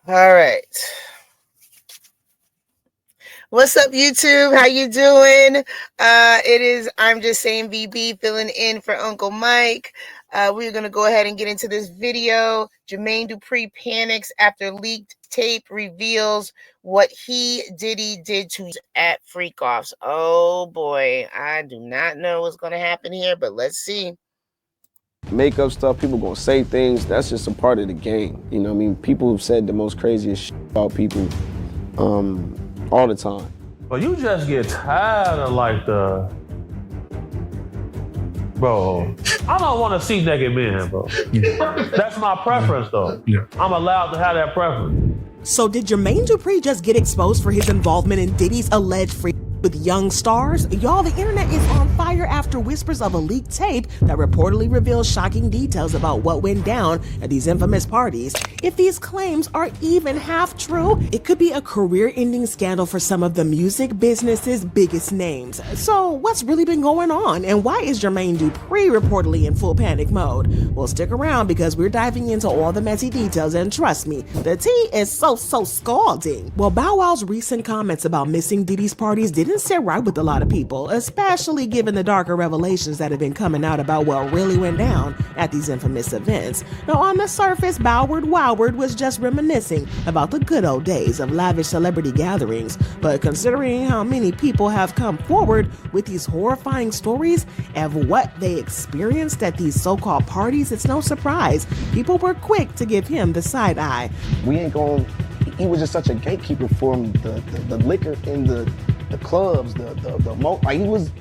All right. What's up, YouTube? How you doing? It is I'm Just Saying VB filling in for Uncle Mike. We're going to go ahead and get into this video. Jermaine Dupri panics after leaked tape reveals what Diddy did to at freak-offs. Oh boy, I do not know what's going to happen here, but let's see. Makeup stuff, people gonna say things, that's just a part of the game. You know what I mean? People have said the most craziest shit about people all the time. But you just get tired of like bro, I don't want to see naked men, bro. Yeah. That's my preference though. Yeah. I'm allowed to have that preference. So did Jermaine Dupri just get exposed for his involvement in Diddy's alleged freak with young stars? Y'all, the internet is on fire after whispers of a leaked tape that reportedly reveals shocking details about what went down at these infamous parties. If these claims are even half true, it could be a career-ending scandal for some of the music business's biggest names. So what's really been going on, and why is Jermaine Dupri reportedly in full panic mode? Well, stick around because we're diving into all the messy details, and trust me, the tea is so scalding. Well, Bow Wow's recent comments about missing Diddy's parties didn't sit right with a lot of people, especially given the darker revelations that have been coming out about what really went down at these infamous events. Now, on the surface, Bowward was just reminiscing about the good old days of lavish celebrity gatherings, but considering how many people have come forward with these horrifying stories of what they experienced at these so-called parties, it's no surprise people were quick to give him the side eye. We ain't going. He was just such a gatekeeper for the liquor in the clubs, like he was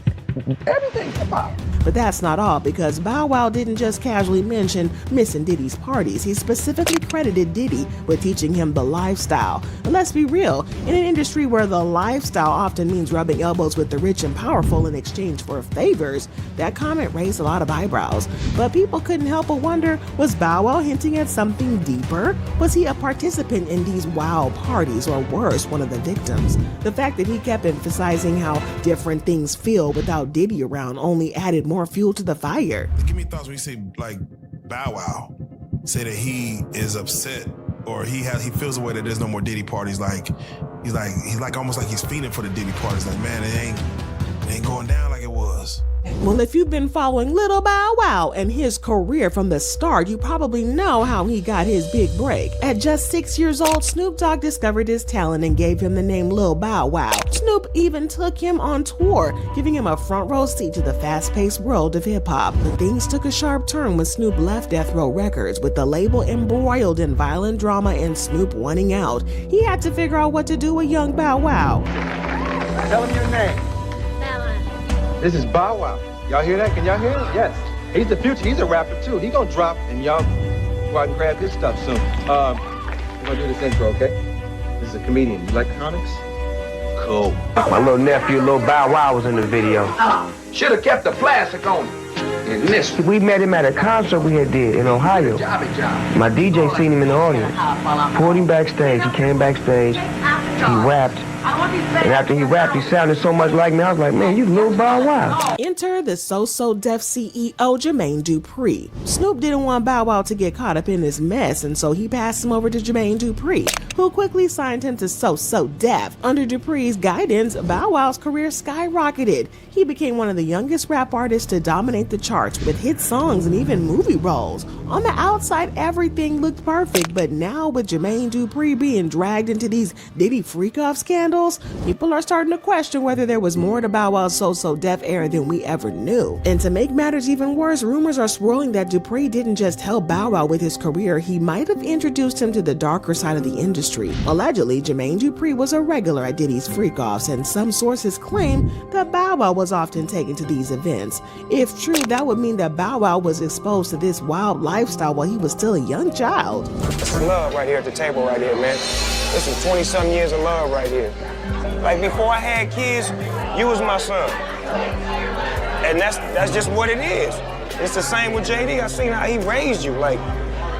everything about it. But that's not all, because Bow Wow didn't just casually mention missing Diddy's parties. He specifically credited Diddy with teaching him the lifestyle. And let's be real, in an industry where the lifestyle often means rubbing elbows with the rich and powerful in exchange for favors, that comment raised a lot of eyebrows. But people couldn't help but wonder, was Bow Wow hinting at something deeper? Was he a participant in these wild parties, or worse, one of the victims? The fact that he kept emphasizing how different things feel without Diddy around only added more fuel to the fire. Give me thoughts when you say like Bow Wow, say that he is upset or he feels the way that there's no more Diddy parties. Like he's almost like he's fiending for the Diddy parties. Like, man, it ain't going down like it was. Well, if you've been following Little Bow Wow and his career from the start, you probably know how he got his big break. At just 6 years old, Snoop Dogg discovered his talent and gave him the name Lil Bow Wow. Snoop even took him on tour, giving him a front row seat to the fast-paced world of hip-hop. But things took a sharp turn when Snoop left Death Row Records, with the label embroiled in violent drama and Snoop wanting out. He had to figure out what to do with young Bow Wow. Tell him your name. This is Bow Wow. Y'all hear that? Can y'all hear it? Yes. He's the future. He's a rapper too. He gonna drop and y'all go out and grab this stuff soon. We're gonna do this intro, okay? This is a comedian. You like comics? Cool. My little nephew, Lil Bow Wow, was in the video. Should have kept the plastic on and missed. We met him at a concert we had did in Ohio. My DJ seen him in the audience. Pulled him backstage. He came backstage. He rapped. And after he rapped, he sounded so much like me. I was like, man, you Lil Bow Wow. Enter the so-so-deaf CEO, Jermaine Dupri. Snoop didn't want Bow Wow to get caught up in this mess, and so he passed him over to Jermaine Dupri, who quickly signed him to So-So-Def. Under Dupri's guidance, Bow Wow's career skyrocketed. He became one of the youngest rap artists to dominate the charts with hit songs and even movie roles. On the outside, everything looked perfect, but now with Jermaine Dupri being dragged into these Diddy freak-off scandals, people are starting to question whether there was more to Bow Wow's So-So-Def era than we ever knew. And to make matters even worse, rumors are swirling that Dupri didn't just help Bow Wow with his career, he might have introduced him to the darker side of the industry. Allegedly, Jermaine Dupri was a regular at Diddy's freak-offs, and some sources claim that Bow Wow was often taken to these events. If true, that would mean that Bow Wow was exposed to this wild lifestyle while he was still a young child. It's love right here at the table right here, man. This is 20-something years of love right here. Like, before I had kids, you was my son. And that's just what it is. It's the same with JD. I seen how he raised you. Like,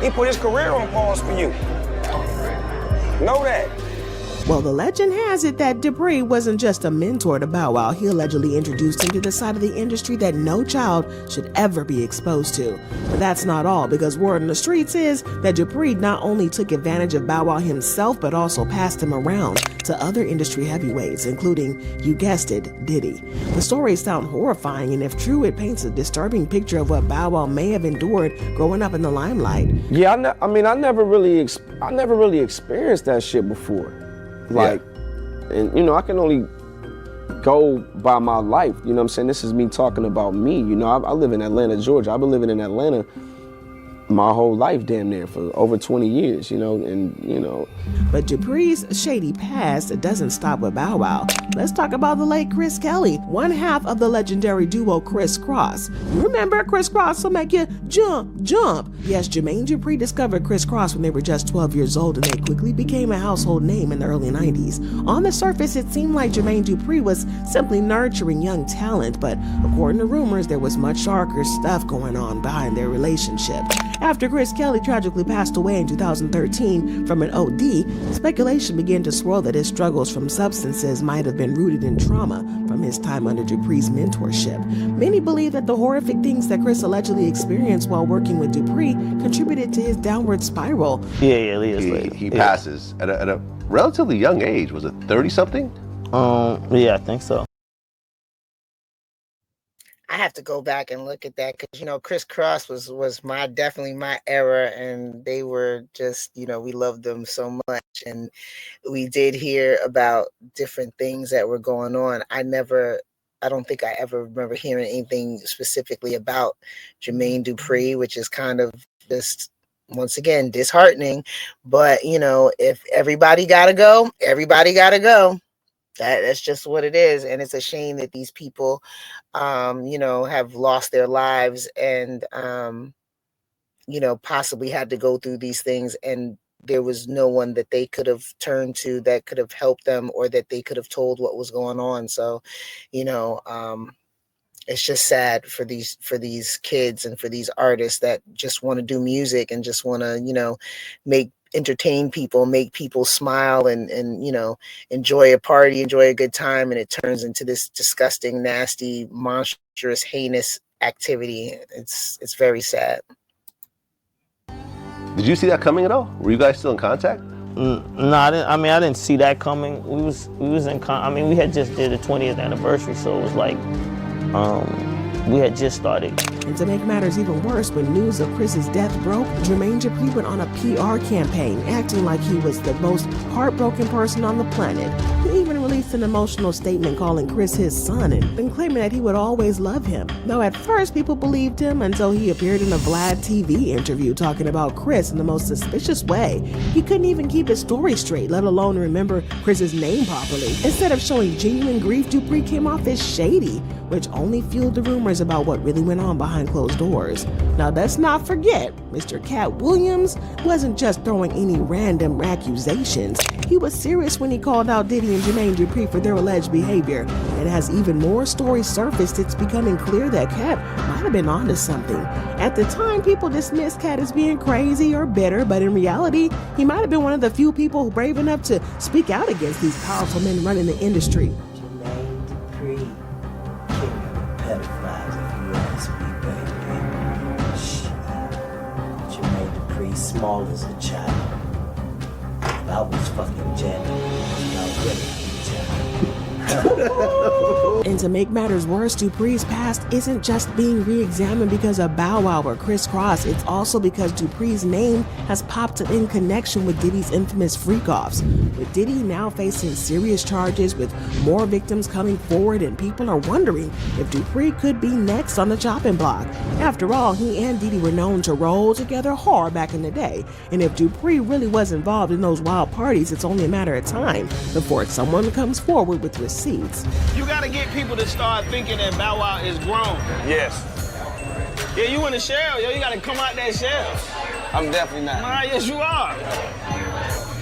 he put his career on pause for you. Know that. Well, the legend has it that Dupri wasn't just a mentor to Bow Wow. He allegedly introduced him to the side of the industry that no child should ever be exposed to. But that's not all, because word on the streets is that Dupri not only took advantage of Bow Wow himself, but also passed him around to other industry heavyweights, including, you guessed it, Diddy. The stories sound horrifying, and if true, it paints a disturbing picture of what Bow Wow may have endured growing up in the limelight. Yeah, I never really experienced that shit before. Like, and you know, I can only go by my life, you know what I'm saying? This is me talking about me, you know, I live in Atlanta, Georgia. I've been living in Atlanta my whole life damn near for over 20 years, you know, and you know. But Dupri's shady past doesn't stop with Bow Wow. Let's talk about the late Chris Kelly, one half of the legendary duo Criss Cross. You remember Criss Cross will make you jump, jump. Yes, Jermaine Dupri discovered Criss Cross when they were just 12 years old, and they quickly became a household name in the early 90s. On the surface, it seemed like Jermaine Dupri was simply nurturing young talent, but according to rumors, there was much darker stuff going on behind their relationship. After Chris Kelly tragically passed away in 2013 from an OD, speculation began to swirl that his struggles from substances might have been rooted in trauma from his time under Dupri's mentorship. Many believe that the horrific things that Chris allegedly experienced while working with Dupri contributed to his downward spiral. He passes at a relatively young age. Was it 30-something? Yeah, I think so. I have to go back and look at that because, you know, Criss Cross was definitely my era, and they were just, you know, we loved them so much, and we did hear about different things that were going on. I don't think I ever remember hearing anything specifically about Jermaine Dupri, which is kind of just, once again, disheartening. But, you know, if everybody gotta go, everybody gotta go. That's just what it is. And it's a shame that these people, you know, have lost their lives and, you know, possibly had to go through these things. And there was no one that they could have turned to that could have helped them, or that they could have told what was going on. So, you know, it's just sad for these kids and for these artists that just want to do music and just want to, you know, entertain people, make people smile and, you know, enjoy a party, enjoy a good time. And it turns into this disgusting, nasty, monstrous, heinous activity. It's very sad. Did you see that coming at all? Were you guys still in contact? No, I didn't see that coming. We was in we had just did the 20th anniversary, so it was like, we had just started. And to make matters even worse, when news of Chris's death broke, Jermaine Dupri went on a PR campaign, acting like he was the most heartbroken person on the planet. He even released an emotional statement calling Chris his son and claiming that he would always love him. Though at first people believed him until he appeared in a Vlad TV interview talking about Chris in the most suspicious way. He couldn't even keep his story straight, let alone remember Chris's name properly. Instead of showing genuine grief, Dupri came off as shady, which only fueled the rumors about what really went on behind closed doors. Now let's not forget, Mr. Katt Williams wasn't just throwing any random accusations. He was serious when he called out Diddy and Jermaine Dupri for their alleged behavior. And as even more stories surfaced, it's becoming clear that Katt might have been onto something. At the time, people dismissed Katt as being crazy or bitter, but in reality, he might have been one of the few people brave enough to speak out against these powerful men running the industry. Jermaine Dupri, king of pedophiles, if you ask me, baby. Shit. Jermaine Dupri, small as a child. If I was fucking Janet, I would And to make matters worse, Dupri's past isn't just being re-examined because of Bow Wow or Criss Cross. It's also because Dupri's name has popped up in connection with Diddy's infamous freak-offs. With Diddy now facing serious charges, with more victims coming forward, and people are wondering if Dupri could be next on the chopping block. After all, he and Diddy were known to roll together hard back in the day. And if Dupri really was involved in those wild parties, it's only a matter of time before someone comes forward with receipts. You gotta get people to start thinking that Bow Wow is grown. Yes. Yeah, you in the shell, yo. You gotta come out that shell. I'm definitely not. Nah, yes, you are.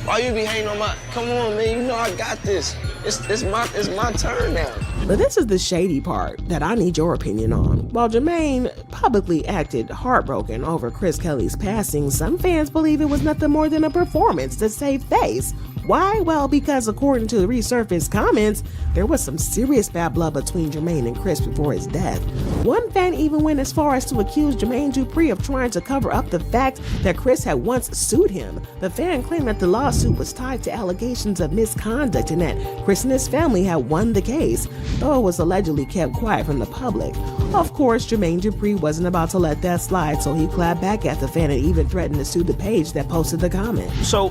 Why you be hating on my... Come on, man. You know I got this. It's my turn now. But this is the shady part that I need your opinion on. While Jermaine publicly acted heartbroken over Chris Kelly's passing, some fans believe it was nothing more than a performance to save face. Why? Well, because according to the resurfaced comments, there was some serious bad blood between Jermaine and Chris before his death. One fan even went as far as to accuse Jermaine Dupri of trying to cover up the fact that Chris had once sued him. The fan claimed that the lawsuit was tied to allegations of misconduct and that Chris and his family had won the case, though it was allegedly kept quiet from the public. Of course, Jermaine Dupri wasn't about to let that slide, so he clapped back at the fan and even threatened to sue the page that posted the comment. So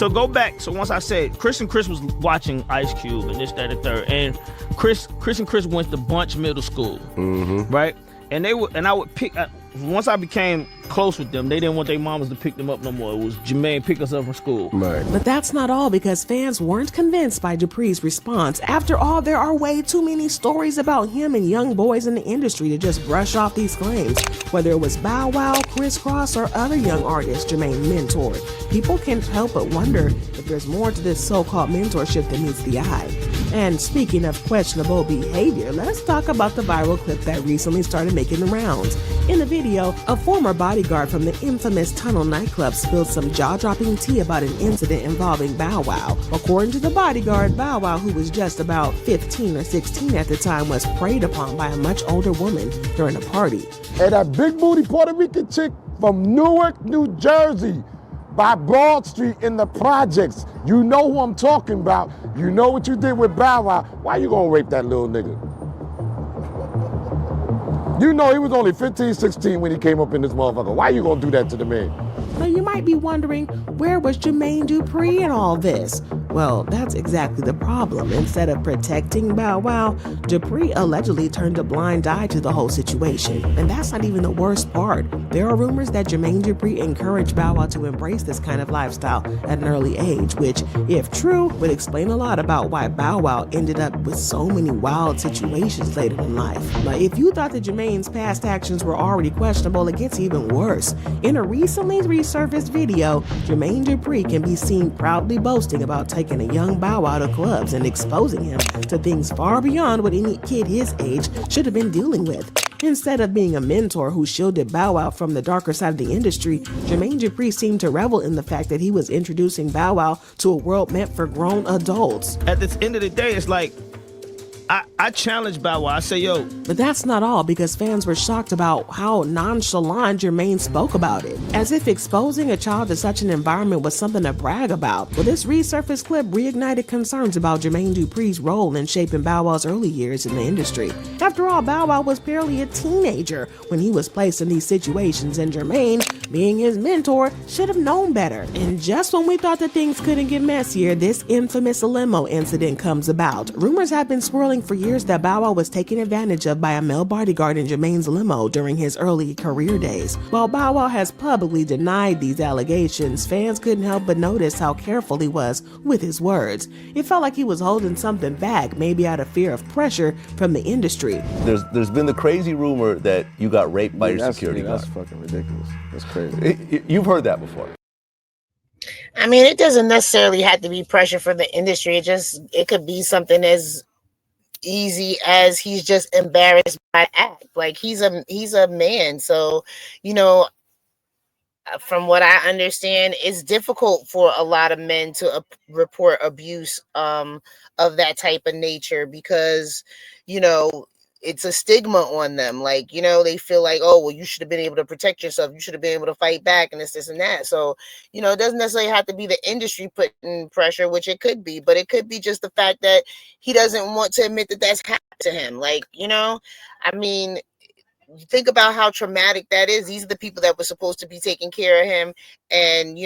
go back. So once I said Chris was watching Ice Cube and this, that, and third, and Chris went to Bunch Middle School, right? And I would pick. Once I became close with them, they didn't want their mamas to pick them up no more. It was Jermaine pick us up from school. Right. But that's not all, because fans weren't convinced by Dupri's response. After all, there are way too many stories about him and young boys in the industry to just brush off these claims. Whether it was Bow Wow, Criss Cross, or other young artists Jermaine mentored, people can't help but wonder if there's more to this so-called mentorship than meets the eye. And speaking of questionable behavior, let's talk about the viral clip that recently started making the rounds. In the video, a former bodyguard from the infamous Tunnel nightclub spilled some jaw-dropping tea about an incident involving Bow Wow. According to the bodyguard, Bow Wow, who was just about 15 or 16 at the time, was preyed upon by a much older woman during a party. Hey, that big booty Puerto Rican chick from Newark, New Jersey, by Broad Street in the projects. You know who I'm talking about. You know what you did with Bow Wow. Why you gonna rape that little nigga? You know he was only 15, 16 when he came up in this motherfucker. Why you gonna do that to the man? Now you might be wondering, where was Jermaine Dupri in all this? Well, that's exactly the problem. Instead of protecting Bow Wow, Dupri allegedly turned a blind eye to the whole situation. And that's not even the worst part. There are rumors that Jermaine Dupri encouraged Bow Wow to embrace this kind of lifestyle at an early age, which, if true, would explain a lot about why Bow Wow ended up with so many wild situations later in life. But if you thought that Jermaine's past actions were already questionable, it gets even worse. In a recently resurfaced video, Jermaine Dupri can be seen proudly boasting about taking a young Bow Wow to clubs and exposing him to things far beyond what any kid his age should have been dealing with. Instead of being a mentor who shielded Bow Wow from the darker side of the industry, Jermaine Dupri seemed to revel in the fact that he was introducing Bow Wow to a world meant for grown adults. At the end of the day, it's like, I challenge Bow Wow. I say, yo. But that's not all, because fans were shocked about how nonchalant Jermaine spoke about it, as if exposing a child to such an environment was something to brag about. Well, this resurfaced clip reignited concerns about Jermaine Dupri's role in shaping Bow Wow's early years in the industry. After all, Bow Wow was barely a teenager when he was placed in these situations, and Jermaine, being his mentor, should have known better. And just when we thought that things couldn't get messier, this infamous limo incident comes about. Rumors have been swirling for years that Bow Wow was taken advantage of by a male bodyguard in Jermaine's limo during his early career days. While Bow Wow has publicly denied these allegations, fans couldn't help but notice how careful he was with his words. It felt like he was holding something back, maybe out of fear of pressure from the industry. There's been the crazy rumor that you got raped by your security guard. That's fucking ridiculous. That's crazy. You've heard that before. I mean, it doesn't necessarily have to be pressure from the industry. It could be something as easy as he's just embarrassed by the act. Like, he's a man, so from what I understand, it's difficult for a lot of men to report abuse of that type of nature, because it's a stigma on them. Like, they feel like, oh, well, you should have been able to protect yourself. You should have been able to fight back and this and that. So, it doesn't necessarily have to be the industry putting pressure, which it could be, but it could be just the fact that he doesn't want to admit that that's happened to him. Like, I mean, you think about how traumatic that is. These are the people that were supposed to be taking care of him and,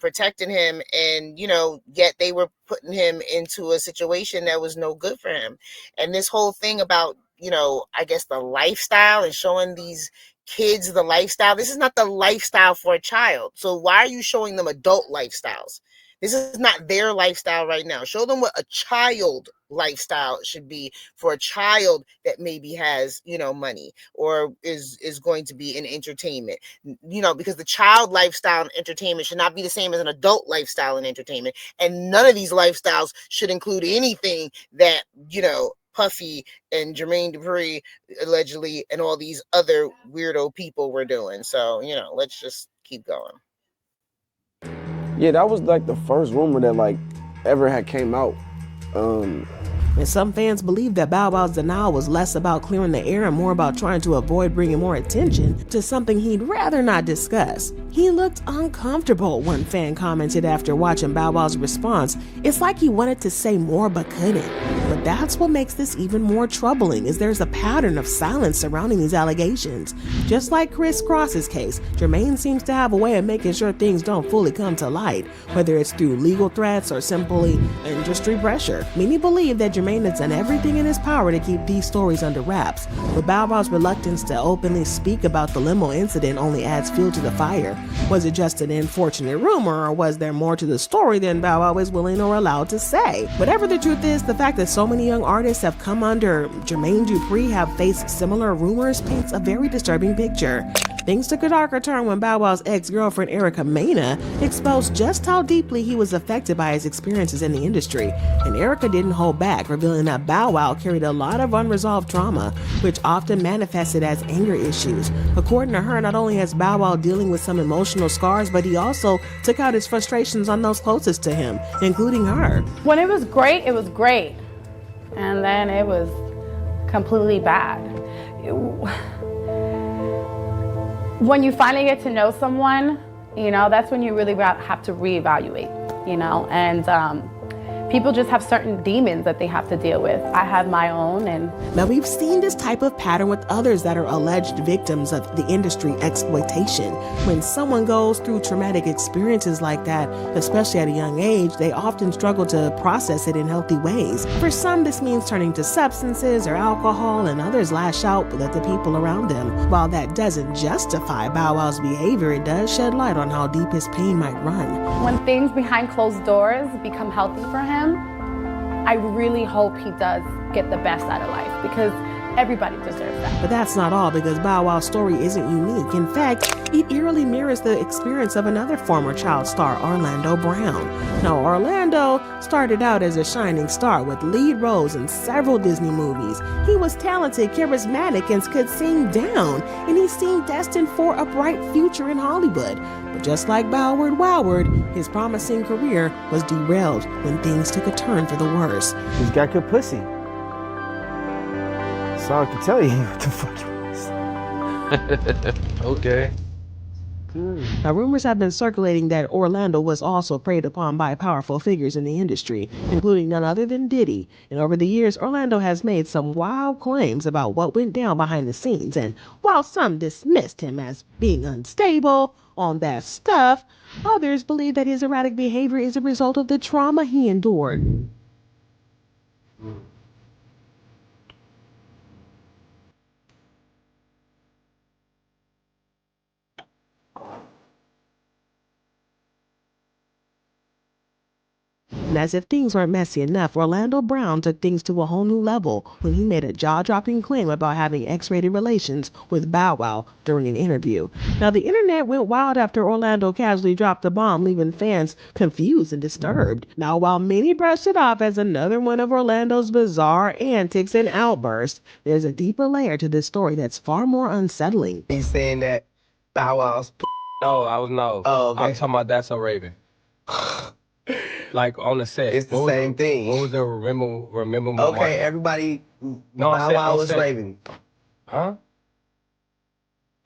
protecting him. And, yet they were putting him into a situation that was no good for him. And this whole thing about, I guess the lifestyle and showing these kids the lifestyle. This is not the lifestyle for a child. So why are you showing them adult lifestyles? This is not their lifestyle right now. Show them what a child lifestyle should be for a child that maybe has, money or is going to be in entertainment, because the child lifestyle and entertainment should not be the same as an adult lifestyle and entertainment. And none of these lifestyles should include anything that, Puffy and Jermaine Dupri allegedly and all these other weirdo people were doing. So, let's just keep going. Yeah, that was like the first rumor that ever had came out. And some fans believe that Bow Wow's denial was less about clearing the air and more about trying to avoid bringing more attention to something he'd rather not discuss. He looked uncomfortable, one fan commented after watching Bow Wow's response. It's like he wanted to say more but couldn't. But that's what makes this even more troubling, is there's a pattern of silence surrounding these allegations. Just like Kris Kross's case, Jermaine seems to have a way of making sure things don't fully come to light, whether it's through legal threats or simply industry pressure. Many believe that Jermaine has done everything in his power to keep these stories under wraps, but Bow Wow's reluctance to openly speak about the limo incident only adds fuel to the fire. Was it just an unfortunate rumor, or was there more to the story than Bow Wow is willing or allowed to say? Whatever the truth is, the fact that so many young artists have come under Jermaine Dupri have faced similar rumors paints a very disturbing picture. Things took a darker turn when Bow Wow's ex-girlfriend Erica Mena exposed just how deeply he was affected by his experiences in the industry. And Erica didn't hold back, revealing that Bow Wow carried a lot of unresolved trauma, which often manifested as anger issues. According to her, not only has Bow Wow dealing with some emotional scars, but he also took out his frustrations on those closest to him, including her. When it was great, it was great. And then it was completely bad. When you finally get to know someone, that's when you really have to reevaluate, and people just have certain demons that they have to deal with. I have my own. And now we've seen this type of pattern with others that are alleged victims of the industry exploitation. When someone goes through traumatic experiences like that, especially at a young age, they often struggle to process it in healthy ways. For some, this means turning to substances or alcohol, and others lash out at the people around them. While that doesn't justify Bow Wow's behavior, it does shed light on how deep his pain might run. When things behind closed doors become healthy for him, I really hope he does get the best out of life, because everybody deserves that. But that's not all, because Bow Wow's story isn't unique. In fact, it eerily mirrors the experience of another former child star, Orlando Brown. Now, Orlando started out as a shining star with lead roles in several Disney movies. He was talented, charismatic, and could sing down, and he seemed destined for a bright future in Hollywood. But just like Bowward Woward, his promising career was derailed when things took a turn for the worse. He's got good pussy. So I can tell you what the fuck it was. Okay. Now, rumors have been circulating that Orlando was also preyed upon by powerful figures in the industry, including none other than Diddy. And over the years, Orlando has made some wild claims about what went down behind the scenes. And while some dismissed him as being unstable on that stuff, others believe that his erratic behavior is a result of the trauma he endured. And as if things weren't messy enough, Orlando Brown took things to a whole new level when he made a jaw-dropping claim about having X-rated relations with Bow Wow during an interview. Now, the internet went wild after Orlando casually dropped the bomb, leaving fans confused and disturbed. Now, while many brushed it off as another one of Orlando's bizarre antics and outbursts, there's a deeper layer to this story that's far more unsettling. He's saying that Bow Wow's No, I was no. Oh, okay. I'm talking about That's So Raven. Like on the set. It's the same thing. What was the remember my Okay, everybody, No, Bow Wow was Raven. Huh?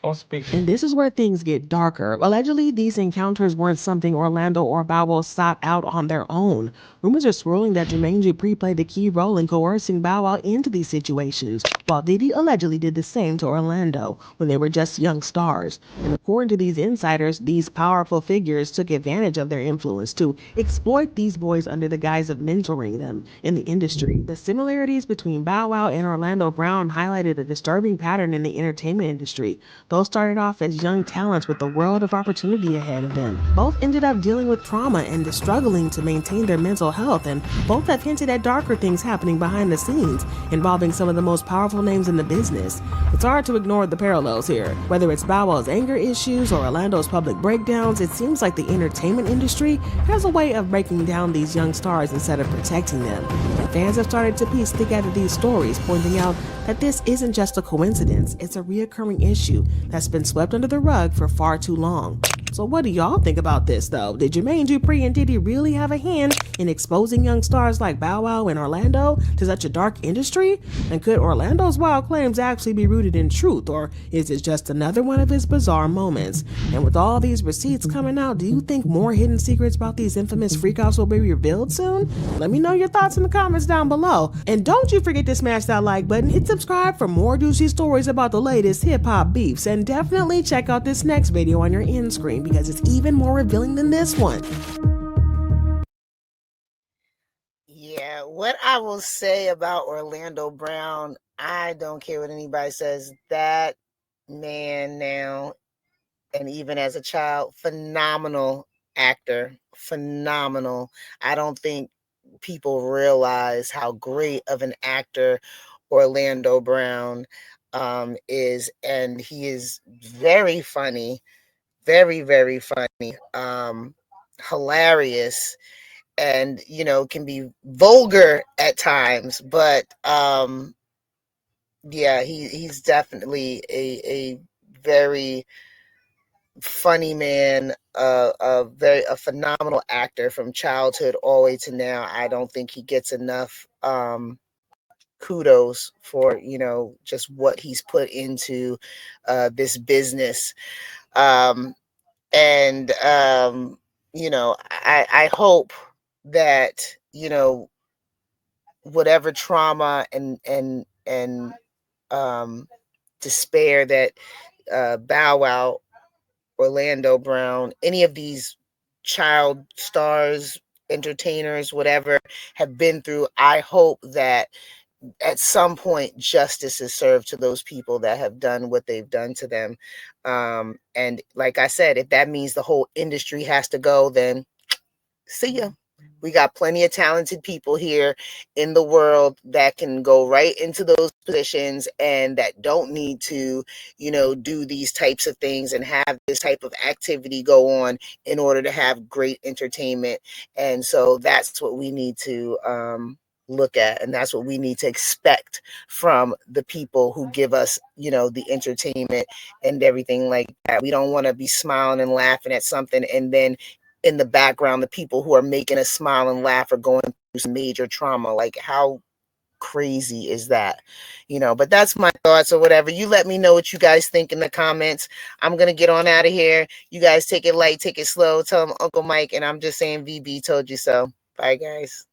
Don't speak. And this is where things get darker. Allegedly, these encounters weren't something Orlando or Bow Wow sought out on their own. Rumors are swirling that Jermaine Dupri played a key role in coercing Bow Wow into these situations, while Diddy allegedly did the same to Orlando when they were just young stars. And according to these insiders, these powerful figures took advantage of their influence to exploit these boys under the guise of mentoring them in the industry. The similarities between Bow Wow and Orlando Brown highlighted a disturbing pattern in the entertainment industry. Both started off as young talents with a world of opportunity ahead of them. Both ended up dealing with trauma and struggling to maintain their mental health, and both have hinted at darker things happening behind the scenes, involving some of the most powerful names in the business. It's hard to ignore the parallels here. Whether it's Bow Wow's anger issues or Orlando's public breakdowns, it seems like the entertainment industry has a way of breaking down these young stars instead of protecting them. And fans have started to piece together these stories, pointing out that this isn't just a coincidence, it's a reoccurring issue that's been swept under the rug for far too long. So what do y'all think about this though? Did Jermaine Dupri and Diddy really have a hand in exposing young stars like Bow Wow and Orlando to such a dark industry? And could Orlando's wild claims actually be rooted in truth, or is it just another one of his bizarre moments? And with all these receipts coming out, do you think more hidden secrets about these infamous freakouts will be revealed soon? Let me know your thoughts in the comments down below. And don't you forget to smash that like button, hit subscribe for more juicy stories about the latest hip-hop beefs, and definitely check out this next video on your end screen because it's even more revealing than this one. Yeah, what I will say about Orlando Brown, I don't care what anybody says. That man now, and even as a child, phenomenal actor, phenomenal. I don't think people realize how great of an actor Orlando Brown is, and he is very funny, very, very funny, hilarious, and can be vulgar at times, but yeah, he's definitely a very funny man, a phenomenal actor from childhood all the way to now. I don't think he gets enough kudos for just what he's put into this business. And I hope that whatever trauma and despair that Bow Wow, Orlando Brown, any of these child stars, entertainers, whatever, have been through, I hope that at some point justice is served to those people that have done what they've done to them. And like I said, if that means the whole industry has to go, then see ya. We got plenty of talented people here in the world that can go right into those positions and that don't need to, do these types of things and have this type of activity go on in order to have great entertainment. And so that's what we need to look at, and that's what we need to expect from the people who give us, the entertainment and everything like that. We don't want to be smiling and laughing at something, and then in the background, the people who are making us smile and laugh are going through some major trauma. Like, how crazy is that? But that's my thoughts or whatever. You let me know what you guys think in the comments. I'm going to get on out of here. You guys take it light, take it slow. Tell them Uncle Mike, and I'm just saying VB told you so. Bye, guys.